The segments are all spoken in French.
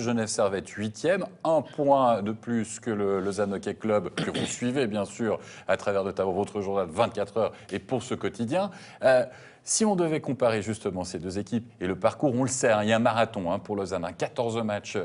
Genève Servette 8e, un point de plus que le Lausanne Hockey Club, que vous suivez bien sûr à travers notamment votre journal 24 heures et pour ce quotidien. Si on devait comparer justement ces deux équipes et le parcours, on le sait, il y a un marathon pour Lausanne, 14 matchs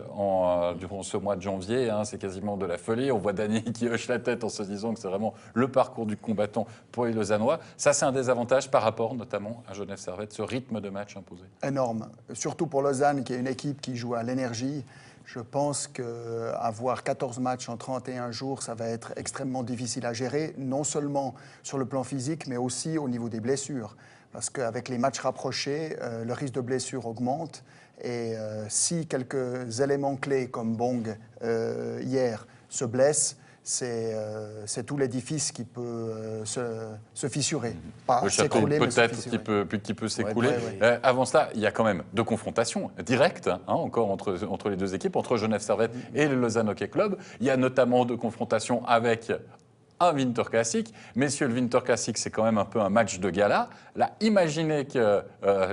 durant ce mois de janvier, c'est quasiment de la folie. On voit Dany qui hoche la tête en se disant que c'est vraiment le parcours du combattant pour les Lausannois. Ça, c'est un désavantage par rapport notamment à Genève Servette, ce rythme de match imposé. Énorme, surtout pour Lausanne qui est une équipe qui joue à l'énergie. Je pense qu'avoir 14 matchs en 31 jours, ça va être extrêmement difficile à gérer, non seulement sur le plan physique, mais aussi au niveau des blessures. Parce qu'avec les matchs rapprochés, le risque de blessure augmente. Et si quelques éléments clés comme Bong hier se blessent, c'est tout l'édifice qui peut se fissurer. Le château peut-être qui peut s'écrouler. Ouais. Avant cela, il y a quand même deux confrontations directes encore entre les deux équipes, entre Genève Servette et le Lausanne Hockey Club. Il y a notamment deux confrontations avec un Winter Classic. Messieurs, le Winter Classic, c'est quand même un peu un match de gala. Là, imaginez que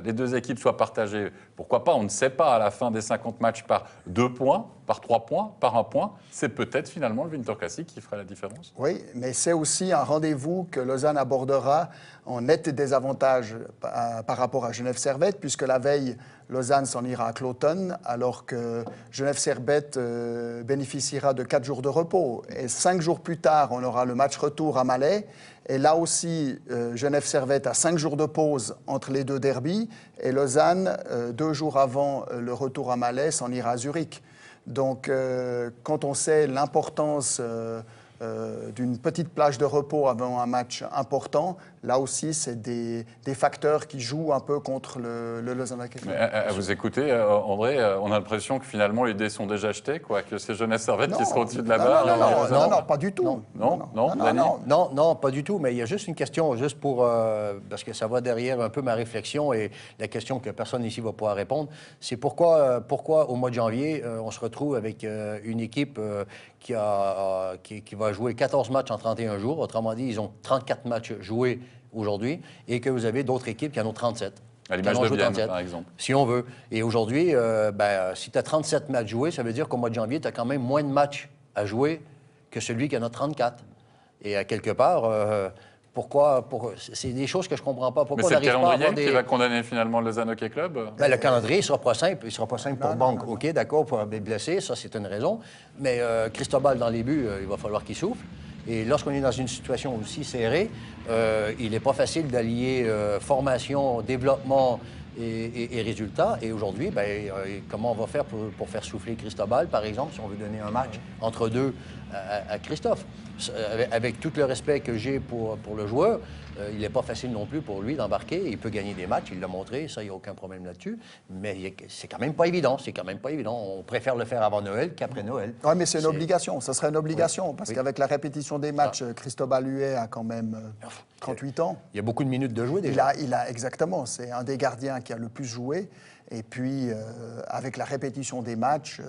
les deux équipes soient partagées, pourquoi pas, on ne sait pas, à la fin des 50 matchs par 2 points, par 3 points, par 1 point. C'est peut-être finalement le Winter Classic qui fera la différence. Oui, mais c'est aussi un rendez-vous que Lausanne abordera en net désavantage par rapport à Genève Servette, puisque la veille, Lausanne s'en ira à Cloton, alors que Genève Servette bénéficiera de 4 jours de repos. Et 5 jours plus tard, on aura le match retour à Malais. Et là aussi, Genève Servette a 5 jours de pause entre les deux derbys. Et Lausanne, 2 jours avant le retour à Malais, s'en ira à Zurich. Donc, quand on sait l'importance d'une petite plage de repos avant un match important, là aussi, c'est des facteurs qui jouent un peu contre le Lausanne Hockey Club. À vous écouter, André, on a l'impression que finalement, les dés sont déjà jetés, que c'est Genève Servette qui sera au-dessus de la barre. Non, pas du tout. Non, pas du tout, mais il y a juste une question, juste pour, parce que ça va derrière un peu ma réflexion et la question que personne ici va pouvoir répondre, c'est pourquoi au mois de janvier, on se retrouve avec une équipe qui va jouer 14 matchs en 31 jours. Autrement dit, ils ont 34 matchs joués aujourd'hui et que vous avez d'autres équipes qui en ont 37. À l'image de Vienne, par exemple. Si on veut. Et aujourd'hui, si tu as 37 matchs joués, ça veut dire qu'au mois de janvier, tu as quand même moins de matchs à jouer que celui qui en a 34. Et à quelque part, c'est des choses que je ne comprends pas. Pourquoi mais c'est le calendrier qui va condamner finalement le Lausanne Hockey Club? Le calendrier ne sera pas simple. Il ne sera pas simple pour Banque. OK, d'accord, pour les blessés, ça, c'est une raison. Mais Cristobal, dans les buts, il va falloir qu'il souffle. Et lorsqu'on est dans une situation aussi serrée, il n'est pas facile d'allier formation, développement et résultats. Et aujourd'hui, comment on va faire pour faire souffler Cristobal, par exemple, si on veut donner un match entre deux à Christophe? Avec tout le respect que j'ai pour le joueur, il n'est pas facile non plus pour lui d'embarquer. Il peut gagner des matchs, il l'a montré, ça, il n'y a aucun problème là-dessus. Mais c'est quand même pas évident, On préfère le faire avant Noël qu'après Noël. Oui, mais c'est une obligation, ça serait une obligation, parce qu'avec la répétition des matchs, Cristobal Huet a quand même 38 ans. Il y a beaucoup de minutes de jouer déjà. Exactement, c'est un des gardiens qui a le plus joué. Et puis, avec la répétition des matchs,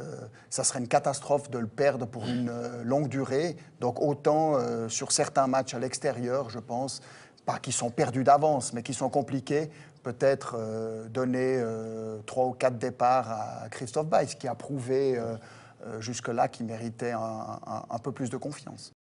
ça serait une catastrophe de le perdre pour une longue durée. Donc, autant sur certains matchs à l'extérieur, je pense, pas qui sont perdus d'avance, mais qui sont compliqués, peut-être donner 3 ou 4 départs à Christophe Weiss, qui a prouvé jusque-là qu'il méritait un peu plus de confiance.